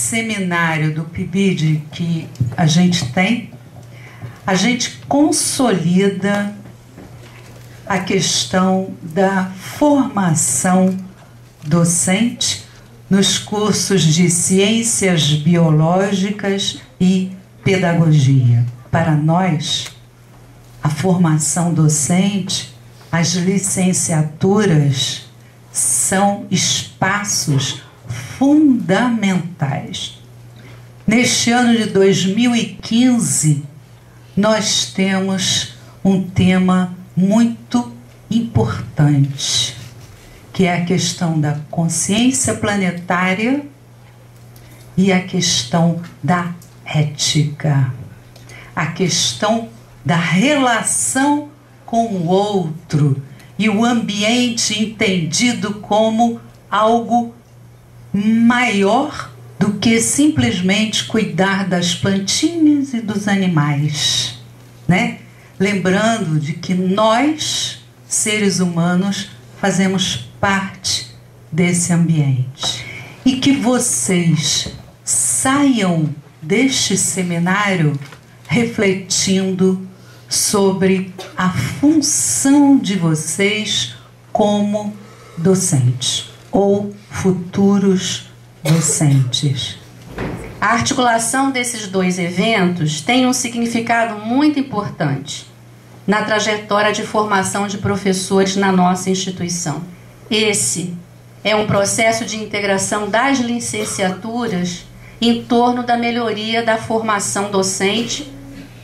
seminário do PIBID que a gente tem, a gente consolida a questão da formação docente nos cursos de ciências biológicas e pedagogia. Para nós, a formação docente, as licenciaturas são espaços fundamentais. Neste ano de 2015, nós temos um tema muito importante, que é a questão da consciência planetária e a questão da ética, a questão da relação com o outro e o ambiente entendido como algo maior do que simplesmente cuidar das plantinhas e dos animais, né? Lembrando de que nós, seres humanos, fazemos parte desse ambiente. E que vocês saiam deste seminário refletindo sobre a função de vocês como docentes ou futuros docentes. A articulação desses dois eventos tem um significado muito importante na trajetória de formação de professores na nossa instituição. Esse é um processo de integração das licenciaturas em torno da melhoria da formação docente,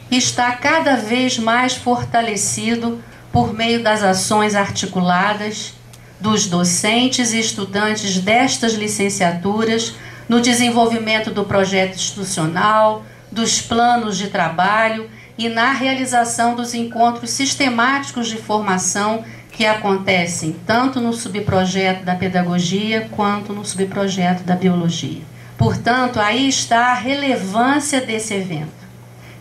que está cada vez mais fortalecido por meio das ações articuladas dos docentes e estudantes destas licenciaturas no desenvolvimento do projeto institucional, dos planos de trabalho e na realização dos encontros sistemáticos de formação que acontecem tanto no subprojeto da pedagogia quanto no subprojeto da biologia. Portanto, aí está a relevância desse evento,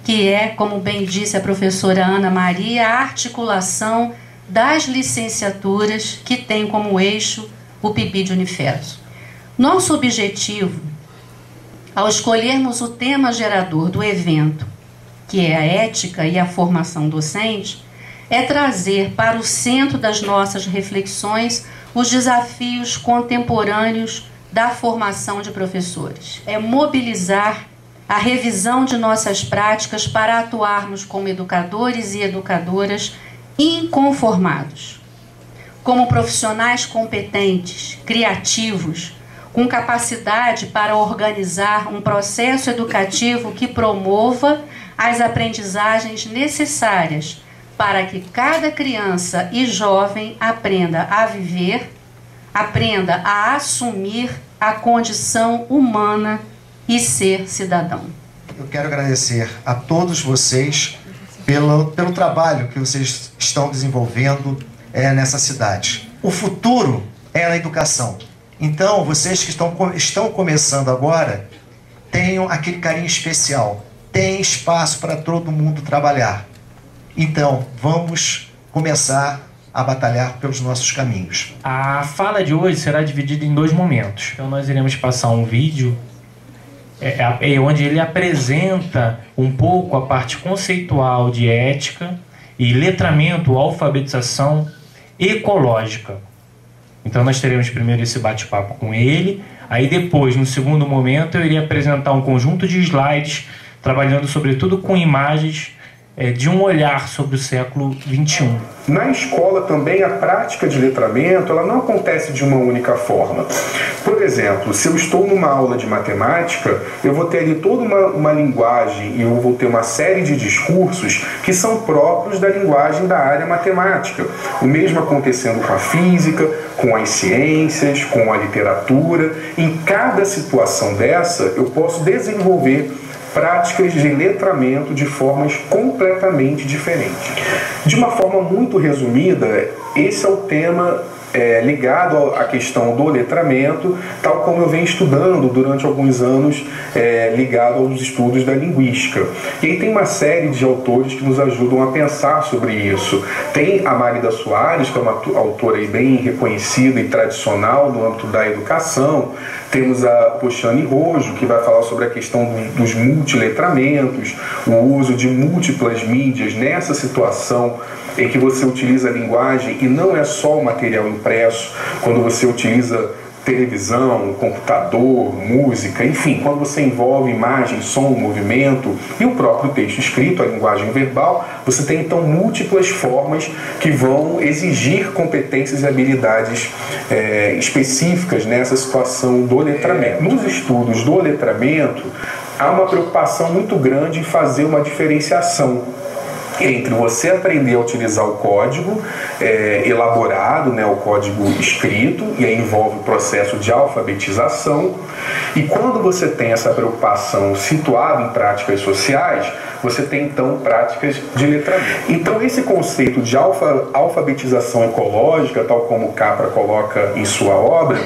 que é, como bem disse a professora Ana Maria, a articulação das licenciaturas que tem como eixo o PIBID Unifeso. Nosso objetivo, ao escolhermos o tema gerador do evento, que é a ética e a formação docente, é trazer para o centro das nossas reflexões os desafios contemporâneos da formação de professores. É mobilizar a revisão de nossas práticas para atuarmos como educadores e educadoras inconformados, como profissionais competentes, criativos, com capacidade para organizar um processo educativo que promova as aprendizagens necessárias para que cada criança e jovem aprenda a viver, aprenda a assumir a condição humana e ser cidadão. Eu quero agradecer a todos vocês pelo trabalho que vocês estão desenvolvendo nessa cidade. O futuro é na educação. Então, vocês que estão começando agora, tenham aquele carinho especial. Tem espaço para todo mundo trabalhar. Então, vamos começar a batalhar pelos nossos caminhos. A fala de hoje será dividida em dois momentos. Então, nós iremos passar um vídeo onde ele apresenta um pouco a parte conceitual de ética e letramento, alfabetização ecológica. Então nós teremos primeiro esse bate-papo com ele, aí depois, no segundo momento, eu iria apresentar um conjunto de slides trabalhando sobretudo com imagens de um olhar sobre o século XXI. Na escola também a prática de letramento ela não acontece de uma única forma. Por exemplo, se eu estou numa aula de matemática, eu vou ter ali toda uma linguagem e eu vou ter uma série de discursos que são próprios da linguagem da área matemática. O mesmo acontecendo com a física, com as ciências, com a literatura. Em cada situação dessa, eu posso desenvolver práticas de letramento de formas completamente diferentes. De uma forma muito resumida, esse é o tema ligado à questão do letramento, tal como eu venho estudando durante alguns anos, ligado aos estudos da linguística. E aí tem uma série de autores que nos ajudam a pensar sobre isso. Tem a Magda Soares, que é uma autora aí bem reconhecida e tradicional no âmbito da educação. Temos a Pochane Rojo, que vai falar sobre a questão dos multiletramentos, o uso de múltiplas mídias nessa situação em que você utiliza a linguagem e não é só o material impresso, quando você utiliza televisão, computador, música, enfim, quando você envolve imagem, som, movimento e o próprio texto escrito, a linguagem verbal, você tem então múltiplas formas que vão exigir competências e habilidades específicas nessa situação do letramento. Nos estudos do letramento, há uma preocupação muito grande em fazer uma diferenciação entre você aprender a utilizar o código elaborado, né, o código escrito, e aí envolve o processo de alfabetização, e quando você tem essa preocupação situada em práticas sociais, você tem então práticas de letramento. Então esse conceito de alfabetização ecológica, tal como o Capra coloca em sua obra,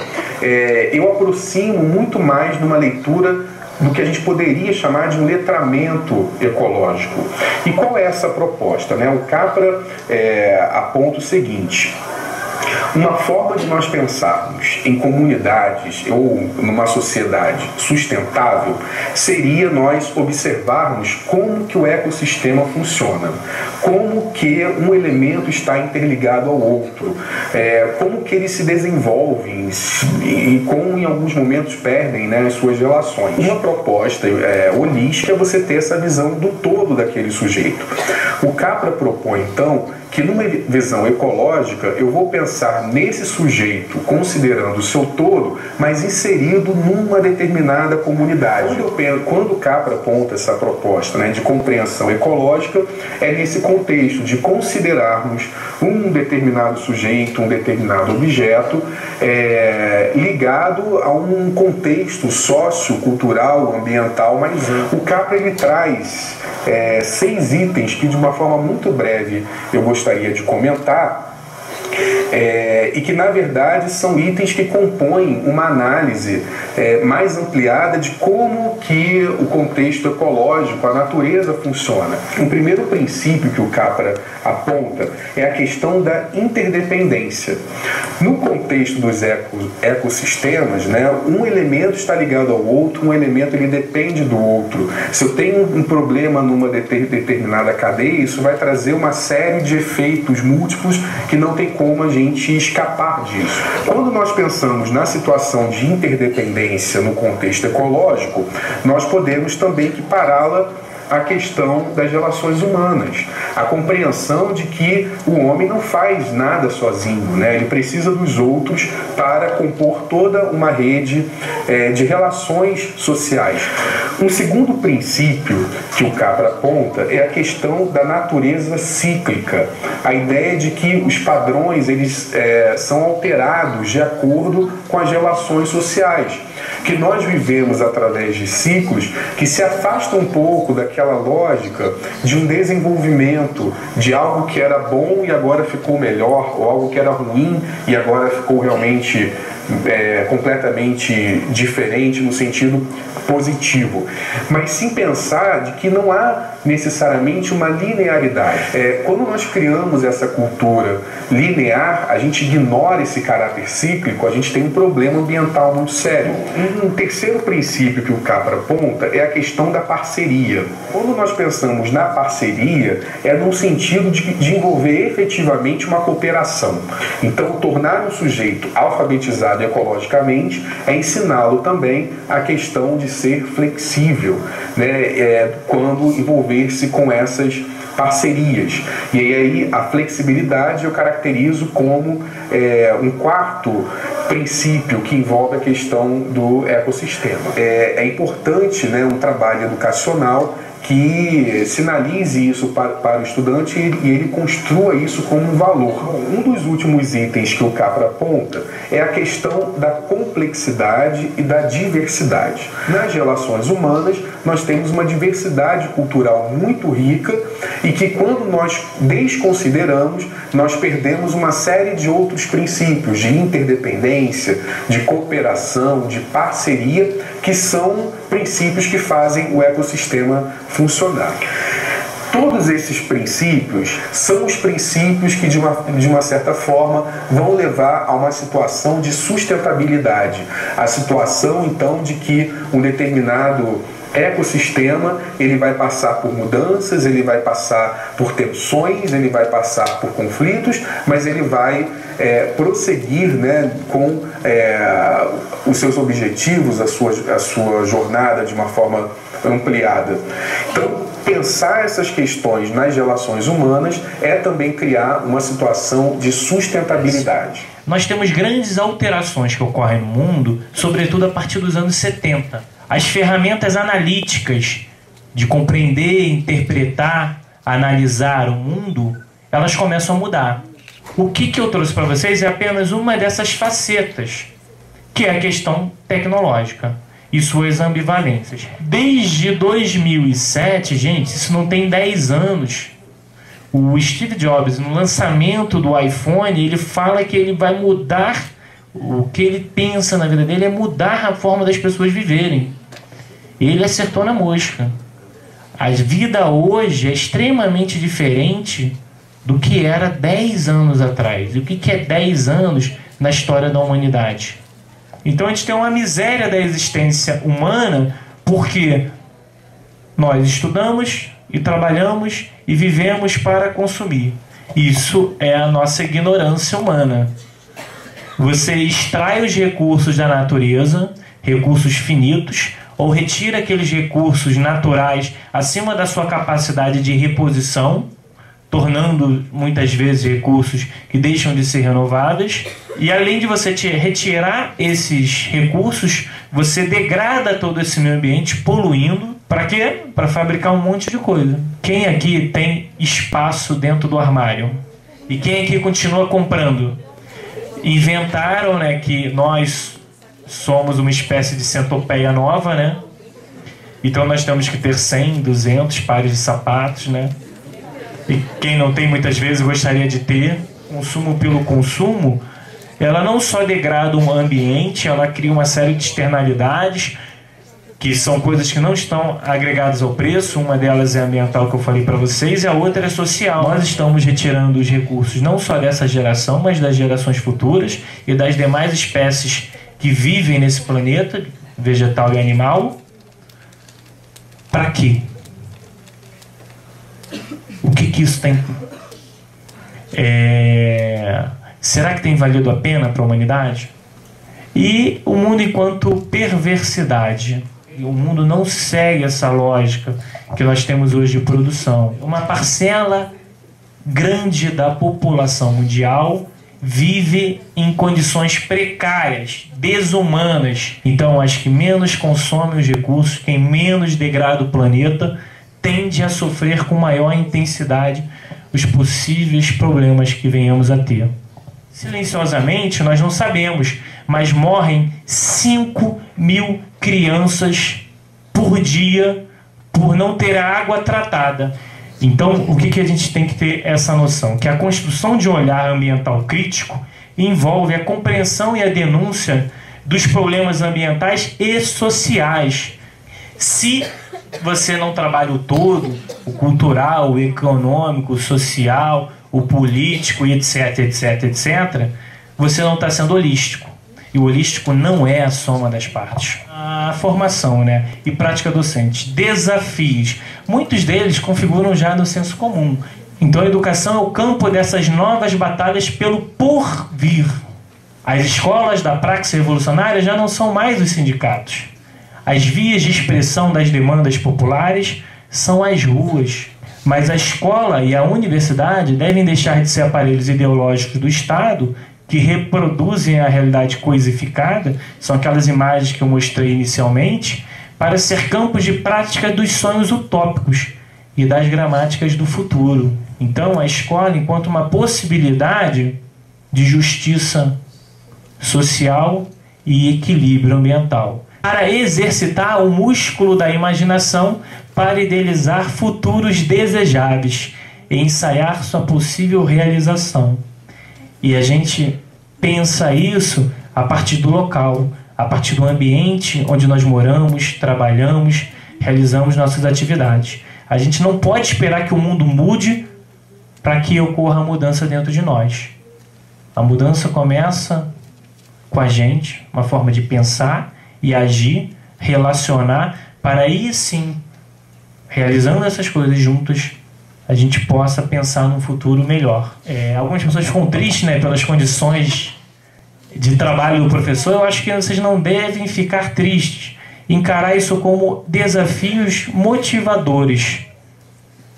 eu aproximo muito mais de uma leitura do que a gente poderia chamar de um letramento ecológico. E qual é essa proposta, né? O Capra aponta o seguinte: uma forma de nós pensarmos em comunidades ou numa sociedade sustentável seria nós observarmos como que o ecossistema funciona, como que um elemento está interligado ao outro, como que eles se desenvolvem e como em alguns momentos perdem, né, as suas relações. Uma proposta holística é você ter essa visão do todo daquele sujeito. O Capra propõe então que numa visão ecológica eu vou pensar nesse sujeito considerando o seu todo, mas inserido numa determinada comunidade. Quando o Capra aponta essa proposta, né, de compreensão ecológica, é nesse contexto de considerarmos um determinado sujeito, um determinado objeto ligado a um contexto sociocultural, ambiental mais amplo. O Capra ele traz 6 itens que de uma forma muito breve eu gostaria de comentar, e que na verdade são itens que compõem uma análise mais ampliada de como que o contexto ecológico, a natureza funciona. O primeiro princípio que o Capra aponta é a questão da interdependência. No contexto dos ecossistemas, né, um elemento está ligado ao outro, um elemento ele depende do outro. Se eu tenho um problema numa determinada cadeia, isso vai trazer uma série de efeitos múltiplos que não tem como a gente escapar disso. Quando nós pensamos na situação de interdependência no contexto ecológico, nós podemos também equipará-la à questão das relações humanas, a compreensão de que o homem não faz nada sozinho, né? Ele precisa dos outros para compor toda uma rede de relações sociais. Um segundo princípio que o Capra aponta é a questão da natureza cíclica, a ideia de que os padrões eles são alterados de acordo com as relações sociais, que nós vivemos através de ciclos que se afastam um pouco daquela lógica de um desenvolvimento de algo que era bom e agora ficou melhor, ou algo que era ruim e agora ficou realmente completamente diferente no sentido positivo, mas sim pensar de que não há necessariamente uma linearidade. Quando nós criamos essa cultura linear, a gente ignora esse caráter cíclico, a gente tem um problema ambiental muito sério. Um terceiro princípio que o Capra aponta é a questão da parceria. Quando nós pensamos na parceria, é no sentido de envolver efetivamente uma cooperação. Então, tornar um sujeito alfabetizado ecologicamente é ensiná-lo também a questão de ser flexível, né, quando envolver-se com essas parcerias. E aí a flexibilidade eu caracterizo como um quarto princípio que envolve a questão do ecossistema. É importante, né, um trabalho educacional que sinalize isso para o estudante e ele construa isso como um valor. Um dos últimos itens que o Capra aponta é a questão da complexidade e da diversidade. Nas relações humanas, nós temos uma diversidade cultural muito rica e que, quando nós desconsideramos, nós perdemos uma série de outros princípios de interdependência, de cooperação, de parceria, que são princípios que fazem o ecossistema funcionar. Todos esses princípios são os princípios que, de uma certa forma, vão levar a uma situação de sustentabilidade. A situação, então, de que um determinado ecossistema ele vai passar por mudanças, ele vai passar por tensões, ele vai passar por conflitos, mas ele vai prosseguir, né, com os seus objetivos, a sua jornada de uma forma ampliada. Então, pensar essas questões nas relações humanas é também criar uma situação de sustentabilidade. Nós temos grandes alterações que ocorrem no mundo, sobretudo a partir dos anos 70. As ferramentas analíticas de compreender, interpretar, analisar o mundo, elas começam a mudar. O que eu trouxe para vocês é apenas uma dessas facetas, que é a questão tecnológica e suas ambivalências. Desde 2007, gente, isso não tem 10 anos, o Steve Jobs, no lançamento do iPhone, ele fala que ele vai mudar, o que ele pensa na vida dele é mudar a forma das pessoas viverem. Ele acertou na mosca. A vida hoje é extremamente diferente do que era 10 anos atrás. E o que é 10 anos na história da humanidade? Então a gente tem uma miséria da existência humana porque nós estudamos e trabalhamos e vivemos para consumir. Isso é a nossa ignorância humana. Você extrai os recursos da natureza, recursos finitos, ou retira aqueles recursos naturais acima da sua capacidade de reposição, tornando muitas vezes recursos que deixam de ser renováveis. E além de você retirar esses recursos, você degrada todo esse meio ambiente, poluindo. Para quê? Para fabricar um monte de coisa. Quem aqui tem espaço dentro do armário? E quem aqui continua comprando? Inventaram, né, que nós somos uma espécie de centopeia nova, né? Então nós temos que ter 100, 200 pares de sapatos, né? E quem não tem muitas vezes gostaria de ter. Consumo pelo consumo, ela não só degrada um ambiente, ela cria uma série de externalidades que são coisas que não estão agregadas ao preço. Uma delas é ambiental, que eu falei para vocês, e a outra é social. Nós estamos retirando os recursos não só dessa geração, mas das gerações futuras e das demais espécies que vivem nesse planeta, vegetal e animal. Para quê? O que isso tem? Será que tem valido a pena para a humanidade? E o mundo enquanto perversidade. O mundo não segue essa lógica que nós temos hoje de produção. Uma parcela grande da população mundial vive em condições precárias, desumanas. Então, as que menos consomem os recursos, quem menos degrada o planeta, tende a sofrer com maior intensidade os possíveis problemas que venhamos a ter. Silenciosamente, nós não sabemos, mas morrem 5.000 crianças por dia por não ter água tratada. Então, o que a gente tem que ter essa noção? Que a construção de um olhar ambiental crítico envolve a compreensão e a denúncia dos problemas ambientais e sociais. Se você não trabalha o todo, o cultural, o econômico, o social, o político, etc, etc, etc, você não está sendo holístico. E o holístico não é a soma das partes. A formação, né, e prática docente. Desafios. Muitos deles configuram já no senso comum. Então a educação é o campo dessas novas batalhas pelo porvir. As escolas da praxis revolucionária já não são mais os sindicatos. As vias de expressão das demandas populares são as ruas. Mas a escola e a universidade devem deixar de ser aparelhos ideológicos do Estado que reproduzem a realidade coisificada, são aquelas imagens que eu mostrei inicialmente, para ser campos de prática dos sonhos utópicos e das gramáticas do futuro. Então, a escola, enquanto uma possibilidade de justiça social e equilíbrio ambiental, para exercitar o músculo da imaginação, para idealizar futuros desejáveis e ensaiar sua possível realização. E a gente pensa isso a partir do local, a partir do ambiente onde nós moramos, trabalhamos, realizamos nossas atividades. A gente não pode esperar que o mundo mude para que ocorra a mudança dentro de nós. A mudança começa com a gente, uma forma de pensar e agir, relacionar, para aí sim, realizando essas coisas juntos, a gente possa pensar num futuro melhor. Algumas pessoas ficam tristes, né, pelas condições de trabalho do professor. Eu acho que vocês não devem ficar tristes. Encarar isso como desafios motivadores.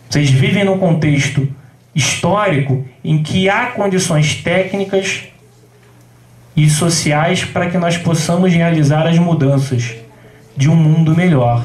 Vocês vivem num contexto histórico em que há condições técnicas e sociais para que nós possamos realizar as mudanças de um mundo melhor.